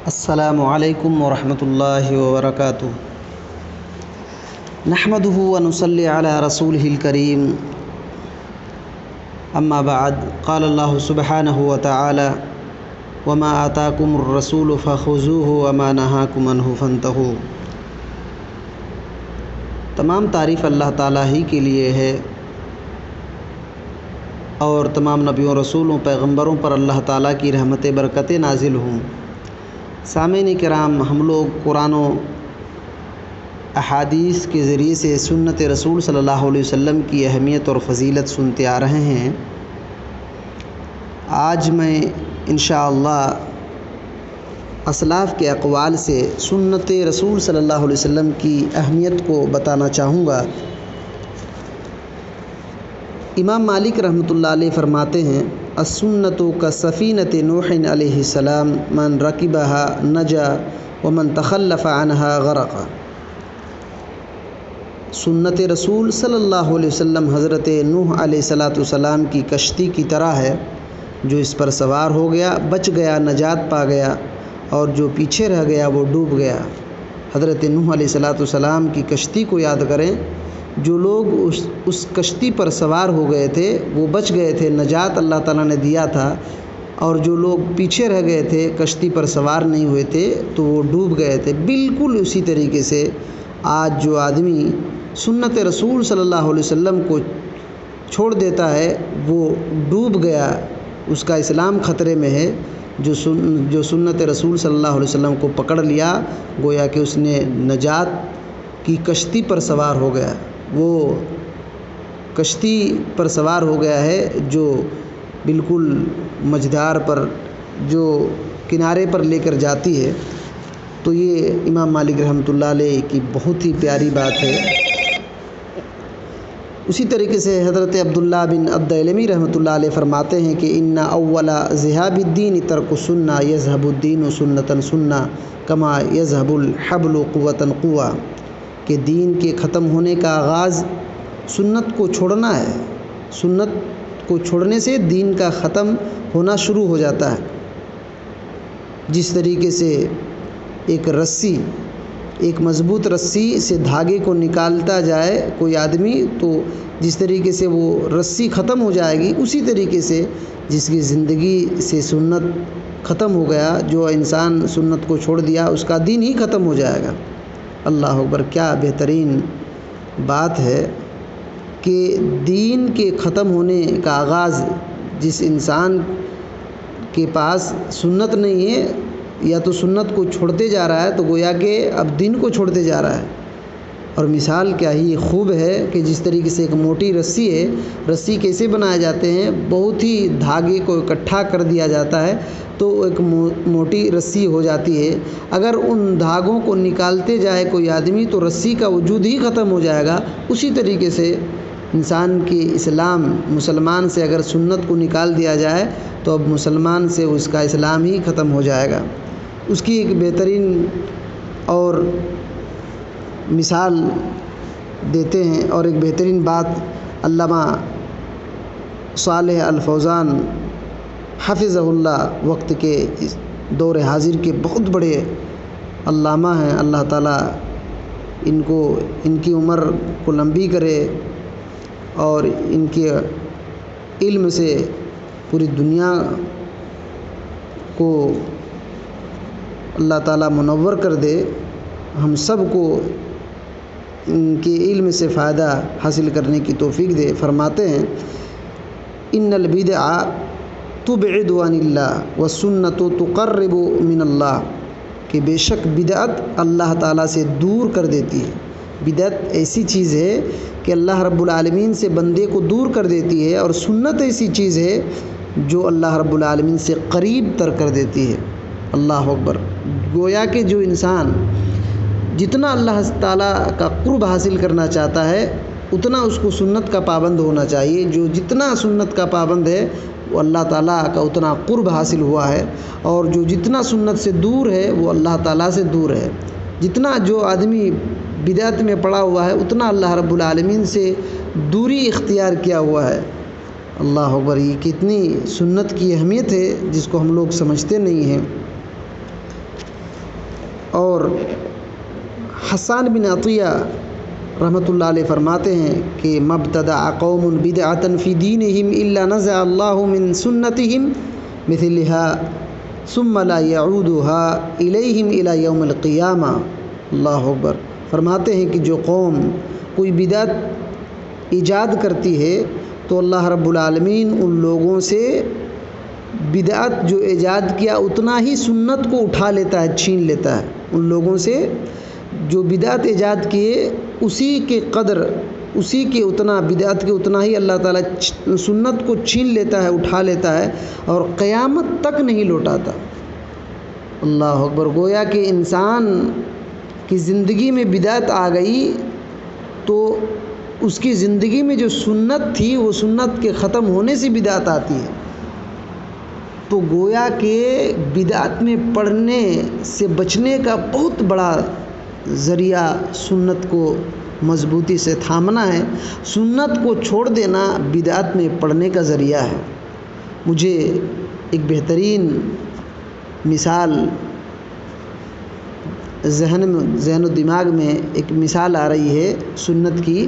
السلام علیکم ورحمۃ اللہ وبرکاتہ۔ نحمده ونصلی علی رسوله الکریم، اما بعد، قال اللہ سبحانہ وتعالی وما آتاکم الرسول فخذوه وما نہاکم عنہ فانتہوا۔ تمام تعریف اللہ تعالیٰ ہی کے لیے ہے اور تمام نبیوں، رسولوں، پیغمبروں پر اللہ تعالیٰ کی رحمت برکتیں نازل ہوں۔ سامعین کرام، ہم لوگ قرآن و احادیث کے ذریعے سے سنت رسول صلی اللہ علیہ وسلم کی اہمیت اور فضیلت سنتے آ رہے ہیں۔ آج میں انشاءاللہ اسلاف کے اقوال سے سنت رسول صلی اللہ علیہ وسلم کی اہمیت کو بتانا چاہوں گا۔ امام مالک رحمۃ اللہ علیہ فرماتے ہیں، السنت کسفینۃ نوح علیہ السلام، من رکبها نجا ومن تخلف عنها غرق۔ سنت رسول صلی اللہ علیہ وسلم حضرت نوح علیہ السلام کی کشتی کی طرح ہے، جو اس پر سوار ہو گیا بچ گیا، نجات پا گیا، اور جو پیچھے رہ گیا وہ ڈوب گیا۔ حضرت نوح علیہ السلام کی کشتی کو یاد کریں، جو لوگ اس کشتی پر سوار ہو گئے تھے وہ بچ گئے تھے، نجات اللہ تعالیٰ نے دیا تھا، اور جو لوگ پیچھے رہ گئے تھے، کشتی پر سوار نہیں ہوئے تھے، تو وہ ڈوب گئے تھے۔ بالکل اسی طریقے سے آج جو آدمی سنت رسول صلی اللہ علیہ وسلم کو چھوڑ دیتا ہے وہ ڈوب گیا، اس کا اسلام خطرے میں ہے۔ جو سنت رسول صلی اللہ علیہ وسلم کو پکڑ لیا، گویا کہ اس نے نجات کی کشتی پر سوار ہو گیا، وہ کشتی پر سوار ہو گیا ہے جو بالکل مجدار پر، جو کنارے پر لے کر جاتی ہے۔ تو یہ امام مالک رحمۃ اللہ علیہ کی بہت ہی پیاری بات ہے۔ اسی طریقے سے حضرت عبداللہ بن الدیلمی رحمۃ اللہ علیہ فرماتے ہیں کہ ان اول ذہاب الدین ترک السنہ یذہب الدین سنتاً سنہ کما یذہب الحبل قوتاً قوہ، کہ دین کے ختم ہونے کا آغاز سنت کو چھوڑنا ہے۔ سنت کو چھوڑنے سے دین کا ختم ہونا شروع ہو جاتا ہے۔ جس طریقے سے ایک مضبوط رسی سے دھاگے کو نکالتا جائے کوئی آدمی، تو جس طریقے سے وہ رسی ختم ہو جائے گی، اسی طریقے سے جس کی زندگی سے سنت ختم ہو گیا، جو انسان سنت کو چھوڑ دیا، اس کا دین ہی ختم ہو جائے گا۔ اللہ اکبر! کیا بہترین بات ہے کہ دین کے ختم ہونے کا آغاز، جس انسان کے پاس سنت نہیں ہے یا تو سنت کو چھوڑتے جا رہا ہے، تو گویا کہ اب دین کو چھوڑتے جا رہا ہے۔ اور مثال کیا ہی خوب ہے کہ جس طریقے سے ایک موٹی رسی ہے، رسی کیسے بنائے جاتے ہیں، بہت ہی دھاگے کو اکٹھا کر دیا جاتا ہے تو ایک موٹی رسی ہو جاتی ہے۔ اگر ان دھاگوں کو نکالتے جائے کوئی آدمی تو رسی کا وجود ہی ختم ہو جائے گا۔ اسی طریقے سے انسان کی مسلمان سے اگر سنت کو نکال دیا جائے تو اب مسلمان سے اس کا اسلام ہی ختم ہو جائے گا۔ اس کی ایک بہترین اور مثال دیتے ہیں، اور ایک بہترین بات علامہ صالح الفوزان حفظہ اللہ، وقت کے دور حاضر کے بہت بڑے علامہ ہیں، اللہ تعالیٰ ان کی عمر کو لمبی کرے اور ان کے علم سے پوری دنیا کو اللہ تعالیٰ منور کر دے، ہم سب کو ان کے علم سے فائدہ حاصل کرنے کی توفیق دے۔ فرماتے ہیں، ان البدع تبعد عن اللہ والسنۃ تقرب من اللہ، کہ بے شک بدعت اللہ تعالیٰ سے دور کر دیتی ہے۔ بدعت ایسی چیز ہے کہ اللہ رب العالمین سے بندے کو دور کر دیتی ہے، اور سنت ایسی چیز ہے جو اللہ رب العالمین سے قریب تر کر دیتی ہے۔ اللہ اکبر! گویا کہ جو انسان جتنا اللہ تعالیٰ کا قرب حاصل کرنا چاہتا ہے، اتنا اس کو سنت کا پابند ہونا چاہیے۔ جو جتنا سنت کا پابند ہے وہ اللہ تعالیٰ کا اتنا قرب حاصل ہوا ہے، اور جو جتنا سنت سے دور ہے وہ اللہ تعالیٰ سے دور ہے۔ جتنا جو آدمی بدعت میں پڑا ہوا ہے اتنا اللہ رب العالمین سے دوری اختیار کیا ہوا ہے۔ اللہ اکبر! یہ کتنی سنت کی اہمیت ہے جس کو ہم لوگ سمجھتے نہیں ہیں۔ اور حسان بن عطیہ رحمۃ اللہ علیہ فرماتے ہیں کہ مبتدع قوم بدعۃ فی دینہم الا نزع اللہ من سنتہم مثلها ثم لا يعودها الیہم الی یوم القیامہ۔ اللہ اکبر۔ فرماتے ہیں کہ جو قوم کوئی بدعت ایجاد کرتی ہے تو اللہ رب العالمین ان لوگوں سے بدعت جو ایجاد کیا اتنا ہی سنت کو اٹھا لیتا ہے، چھین لیتا ہے۔ ان لوگوں سے جو بدعت ایجاد کیے اسی کے قدر، اسی کے اتنا، بدعت کے اتنا ہی اللہ تعالیٰ سنت کو چھین لیتا ہے، اٹھا لیتا ہے اور قیامت تک نہیں لوٹاتا۔ اللہ اکبر۔ گویا کہ انسان کی زندگی میں بدعت آ گئی تو اس کی زندگی میں جو سنت تھی وہ سنت کے ختم ہونے سے بدعت آتی ہے۔ تو گویا کہ بدعت میں پڑنے سے بچنے کا بہت بڑا ذریعہ سنت کو مضبوطی سے تھامنا ہے۔ سنت کو چھوڑ دینا بدعت میں پڑنے کا ذریعہ ہے۔ مجھے ایک بہترین مثال ذہن و دماغ میں ایک مثال آ رہی ہے سنت کی۔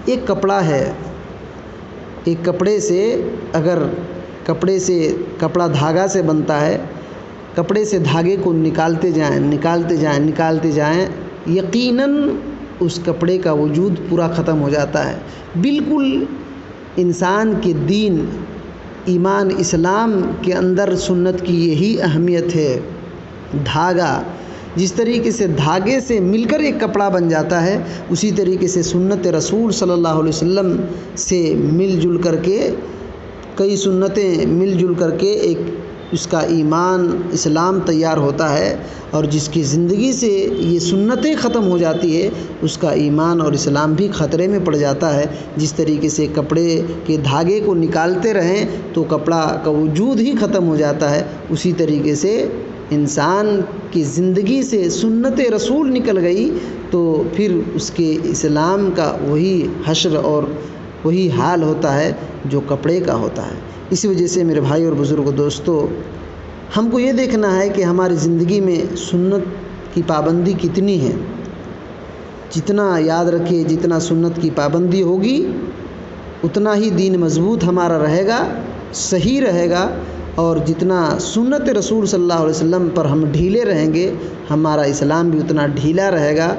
ایک کپڑا ہے، ایک کپڑے سے اگر کپڑا دھاگا سے بنتا ہے، کپڑے سے دھاگے کو نکالتے جائیں، یقیناً اس کپڑے کا وجود پورا ختم ہو جاتا ہے۔ بالکل انسان کے دین، ایمان، اسلام کے اندر سنت کی یہی اہمیت ہے۔ دھاگا جس طریقے سے دھاگے سے مل کر ایک کپڑا بن جاتا ہے، اسی طریقے سے سنت رسول صلی اللہ علیہ وسلم سے مل جل کر کے، کئی سنتیں مل جل کر کے ایک اس کا ایمان، اسلام تیار ہوتا ہے، اور جس کی زندگی سے یہ سنتیں ختم ہو جاتی ہے اس کا ایمان اور اسلام بھی خطرے میں پڑ جاتا ہے۔ جس طریقے سے کپڑے کے دھاگے کو نکالتے رہیں تو کپڑا کا وجود ہی ختم ہو جاتا ہے، اسی طریقے سے انسان کی زندگی سے سنت رسول نکل گئی تو پھر اس کے اسلام کا وہی حشر اور وہی حال ہوتا ہے جو کپڑے کا ہوتا ہے۔ اسی وجہ سے میرے بھائی اور بزرگ دوستو، ہم کو یہ دیکھنا ہے کہ ہماری زندگی میں سنت کی پابندی کتنی ہے۔ جتنا یاد رکھے، جتنا سنت کی پابندی ہوگی اتنا ہی دین مضبوط ہمارا رہے گا، صحیح رہے گا، اور جتنا سنت رسول صلی اللہ علیہ وسلم پر ہم ڈھیلے رہیں گے ہمارا اسلام بھی اتنا ڈھیلا رہے گا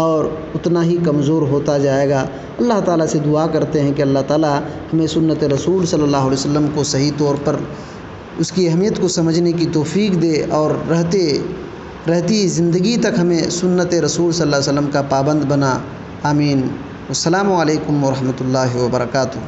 اور اتنا ہی کمزور ہوتا جائے گا۔ اللہ تعالیٰ سے دعا کرتے ہیں کہ اللہ تعالیٰ ہمیں سنت رسول صلی اللہ علیہ وسلم کو صحیح طور پر اس کی اہمیت کو سمجھنے کی توفیق دے، اور رہتی زندگی تک ہمیں سنت رسول صلی اللہ علیہ وسلم کا پابند بنا۔ آمین۔ السلام علیکم ورحمۃ اللہ وبرکاتہ۔